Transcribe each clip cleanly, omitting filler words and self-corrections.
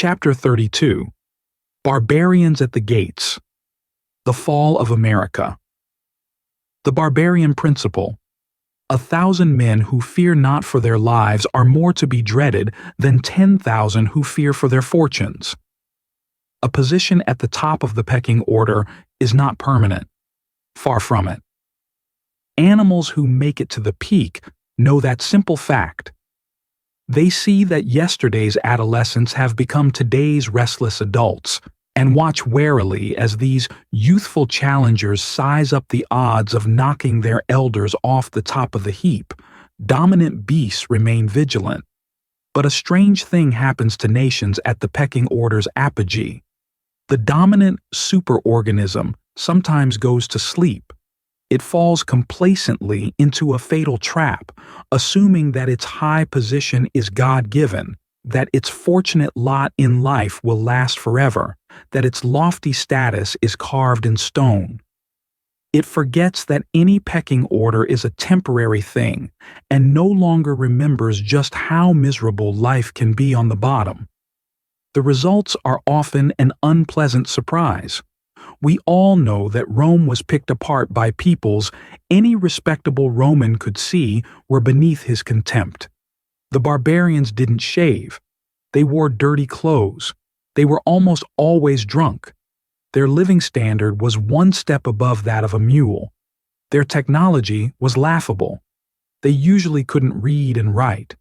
Chapter 32. Barbarians at the Gates. The Fall of America. The Barbarian Principle. 1,000 men who fear not for their lives are more to be dreaded than 10,000 who fear for their fortunes. A position at the top of the pecking order is not permanent. Far from it. Animals who make it to the peak know that simple fact. They see that yesterday's adolescents have become today's restless adults and watch warily as these youthful challengers size up the odds of knocking their elders off the top of the heap. Dominant beasts remain vigilant. But a strange thing happens to nations at the pecking order's apogee. The dominant superorganism sometimes goes to sleep. It falls complacently into a fatal trap, assuming that its high position is God-given, that its fortunate lot in life will last forever, that its lofty status is carved in stone. It forgets that any pecking order is a temporary thing and no longer remembers just how miserable life can be on the bottom. The results are often an unpleasant surprise. We all know that Rome was picked apart by peoples any respectable Roman could see were beneath his contempt. The barbarians didn't shave. They wore dirty clothes. They were almost always drunk. Their living standard was one step above that of a mule. Their technology was laughable. They usually couldn't read and write.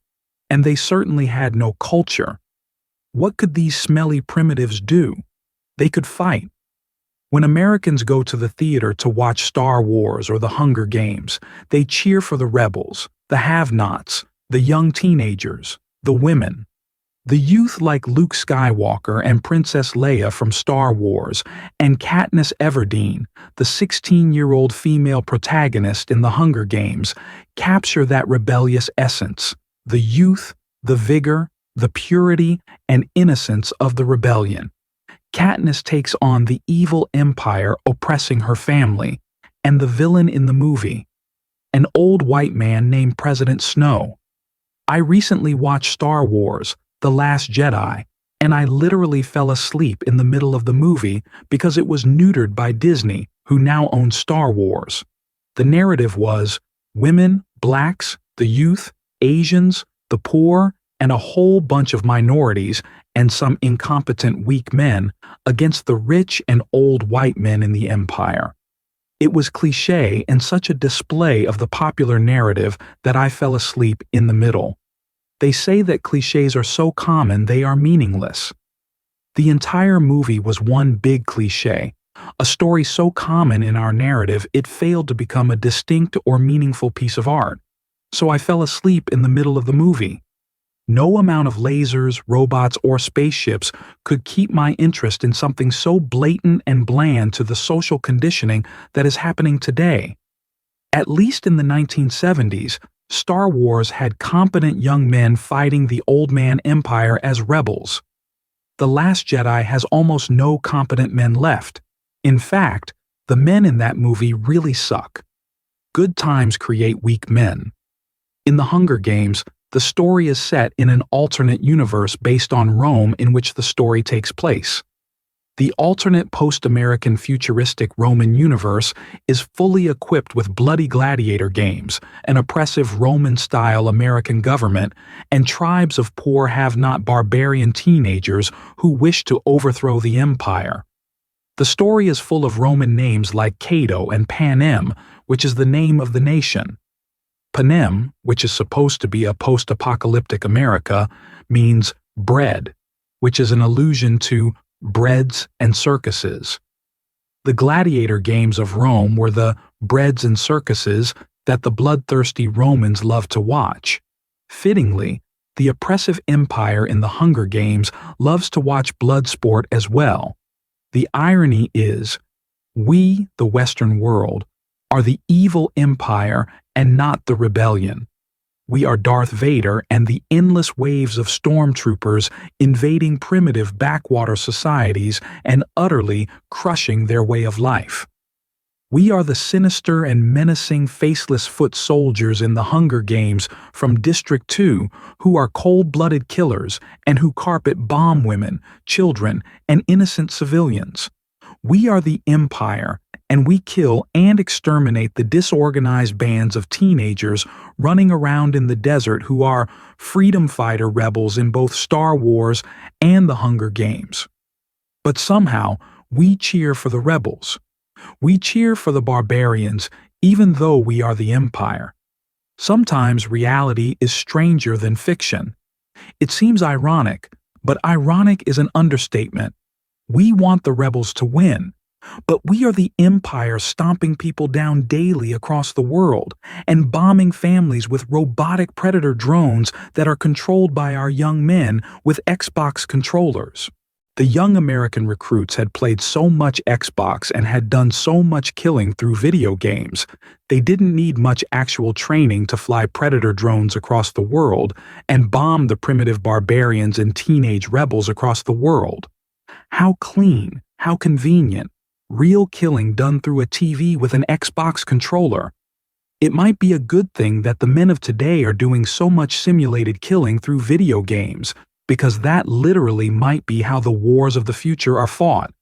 And they certainly had no culture. What could these smelly primitives do? They could fight. When Americans go to the theater to watch Star Wars or the Hunger Games, they cheer for the rebels, the have-nots, the young teenagers, the women. The youth like Luke Skywalker and Princess Leia from Star Wars, and Katniss Everdeen, the 16-year-old female protagonist in the Hunger Games, capture that rebellious essence, the youth, the vigor, the purity, and innocence of the rebellion. Katniss takes on the evil empire oppressing her family, and the villain in the movie, an old white man named President Snow. I recently watched Star Wars, The Last Jedi, and I literally fell asleep in the middle of the movie because it was neutered by Disney, who now owns Star Wars. The narrative was women, blacks, the youth, Asians, the poor, and a whole bunch of minorities and some incompetent weak men against the rich and old white men in the empire. It was cliché and such a display of the popular narrative that I fell asleep in the middle. They say that clichés are so common they are meaningless. The entire movie was one big cliché, a story so common in our narrative it failed to become a distinct or meaningful piece of art. So I fell asleep in the middle of the movie. No amount of lasers, robots, or spaceships could keep my interest in something so blatant and bland to the social conditioning that is happening today. At least in the 1970s, Star Wars had competent young men fighting the old man empire as rebels. The Last Jedi has almost no competent men left. In fact, the men in that movie really suck. Good times create weak men. In the Hunger Games, the story is set in an alternate universe based on Rome in which the story takes place. The alternate post-American futuristic Roman universe is fully equipped with bloody gladiator games, an oppressive Roman-style American government, and tribes of poor have-not barbarian teenagers who wish to overthrow the empire. The story is full of Roman names like Cato and Panem, which is the name of the nation. Panem, which is supposed to be a post-apocalyptic America, means bread, which is an allusion to breads and circuses. The gladiator games of Rome were the breads and circuses that the bloodthirsty Romans loved to watch. Fittingly, the oppressive empire in the Hunger Games loves to watch blood sport as well. The irony is, we, the Western world, are the evil empire and not the rebellion. We are Darth Vader and the endless waves of stormtroopers invading primitive backwater societies and utterly crushing their way of life. We are the sinister and menacing faceless foot soldiers in the Hunger Games from District 2 who are cold-blooded killers and who carpet bomb women, children, and innocent civilians. We are the Empire, and we kill and exterminate the disorganized bands of teenagers running around in the desert who are freedom fighter rebels in both Star Wars and the Hunger Games. But somehow, we cheer for the rebels. We cheer for the barbarians, even though we are the Empire. Sometimes reality is stranger than fiction. It seems ironic, but ironic is an understatement. We want the rebels to win, but we are the Empire stomping people down daily across the world and bombing families with robotic predator drones that are controlled by our young men with Xbox controllers. The young American recruits had played so much Xbox and had done so much killing through video games, they didn't need much actual training to fly predator drones across the world and bomb the primitive barbarians and teenage rebels across the world. How clean, how convenient, real killing done through a TV with an Xbox controller. It might be a good thing that the men of today are doing so much simulated killing through video games, because that literally might be how the wars of the future are fought.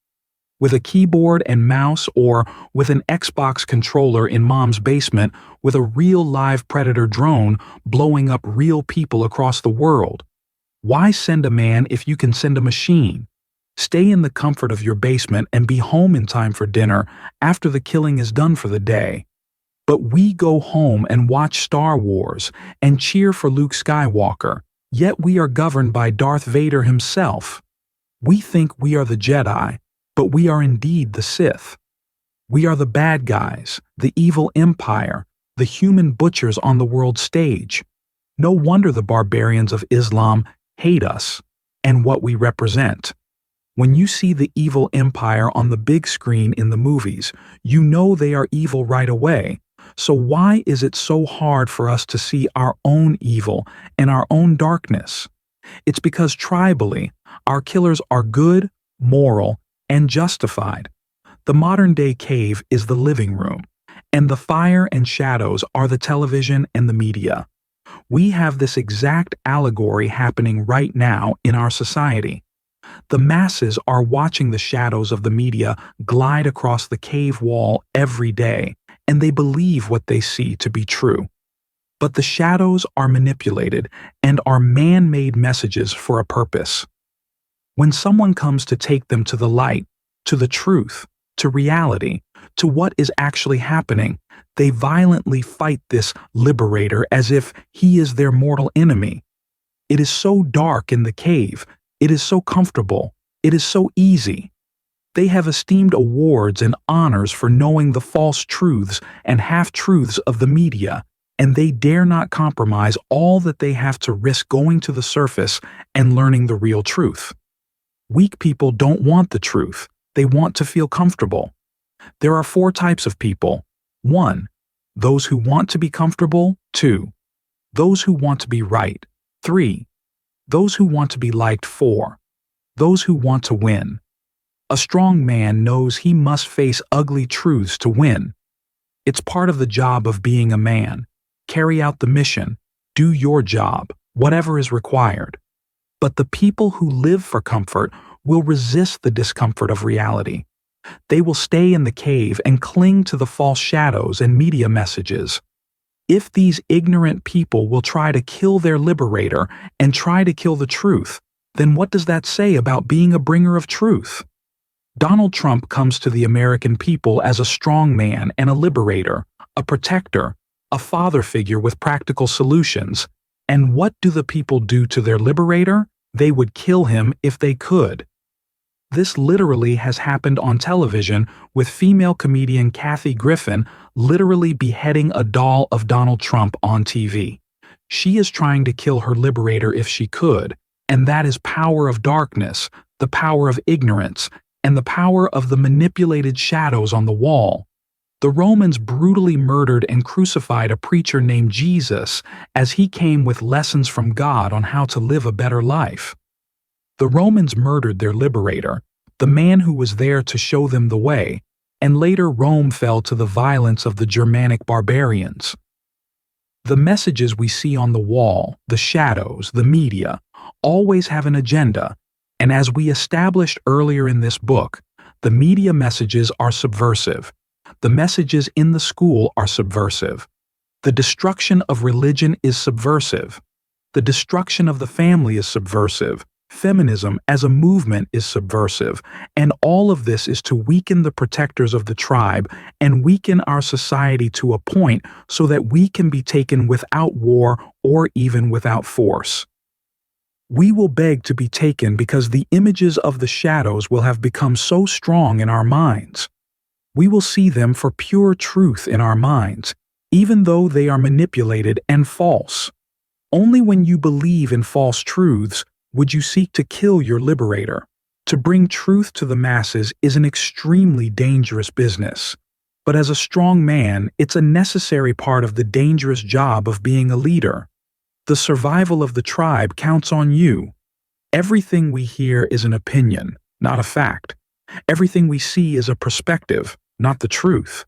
With a keyboard and mouse or with an Xbox controller in mom's basement with a real live predator drone blowing up real people across the world. Why send a man if you can send a machine? Stay in the comfort of your basement and be home in time for dinner after the killing is done for the day. But we go home and watch Star Wars and cheer for Luke Skywalker. Yet we are governed by Darth Vader himself. We think we are the Jedi, but we are indeed the Sith. We are the bad guys, the evil empire, the human butchers on the world stage. No wonder the barbarians of Islam hate us and what we represent. When you see the evil empire on the big screen in the movies, you know they are evil right away. So why is it so hard for us to see our own evil and our own darkness? It's because tribally, our killers are good, moral, and justified. The modern-day cave is the living room, and the fire and shadows are the television and the media. We have this exact allegory happening right now in our society. The masses are watching the shadows of the media glide across the cave wall every day, and they believe what they see to be true. But the shadows are manipulated and are man-made messages for a purpose. When someone comes to take them to the light, to the truth, to reality, to what is actually happening, they violently fight this liberator as if he is their mortal enemy. It is so dark in the cave, it is so comfortable, it is so easy. They have esteemed awards and honors for knowing the false truths and half-truths of the media, and they dare not compromise all that they have to risk going to the surface and learning the real truth. Weak people don't want the truth. They want to feel comfortable. There are 4 types of people. 1. Those who want to be comfortable. 2. Those who want to be right. 3. Those who want to be liked. 4. Those who want to win. A strong man knows he must face ugly truths to win. It's part of the job of being a man. Carry out the mission. Do your job, whatever is required. But the people who live for comfort will resist the discomfort of reality. They will stay in the cave and cling to the false shadows and media messages. If these ignorant people will try to kill their liberator and try to kill the truth, then what does that say about being a bringer of truth? Donald Trump comes to the American people as a strong man and a liberator, a protector, a father figure with practical solutions. And what do the people do to their liberator? They would kill him if they could. This literally has happened on television with female comedian Kathy Griffin literally beheading a doll of Donald Trump on TV. She is trying to kill her liberator if she could, and that is power of darkness, the power of ignorance, and the power of the manipulated shadows on the wall. The Romans brutally murdered and crucified a preacher named Jesus as he came with lessons from God on how to live a better life. The Romans murdered their liberator, the man who was there to show them the way, and later Rome fell to the violence of the Germanic barbarians. The messages we see on the wall, the shadows, the media, always have an agenda, and as we established earlier in this book, the media messages are subversive. The messages in the school are subversive. The destruction of religion is subversive. The destruction of the family is subversive. Feminism as a movement is subversive, and all of this is to weaken the protectors of the tribe and weaken our society to a point so that we can be taken without war or even without force. We will beg to be taken because the images of the shadows will have become so strong in our minds. We will see them for pure truth in our minds, even though they are manipulated and false. Only when you believe in false truths would you seek to kill your liberator. To bring truth to the masses is an extremely dangerous business. But as a strong man, it's a necessary part of the dangerous job of being a leader. The survival of the tribe counts on you. Everything we hear is an opinion, not a fact. Everything we see is a perspective, not the truth.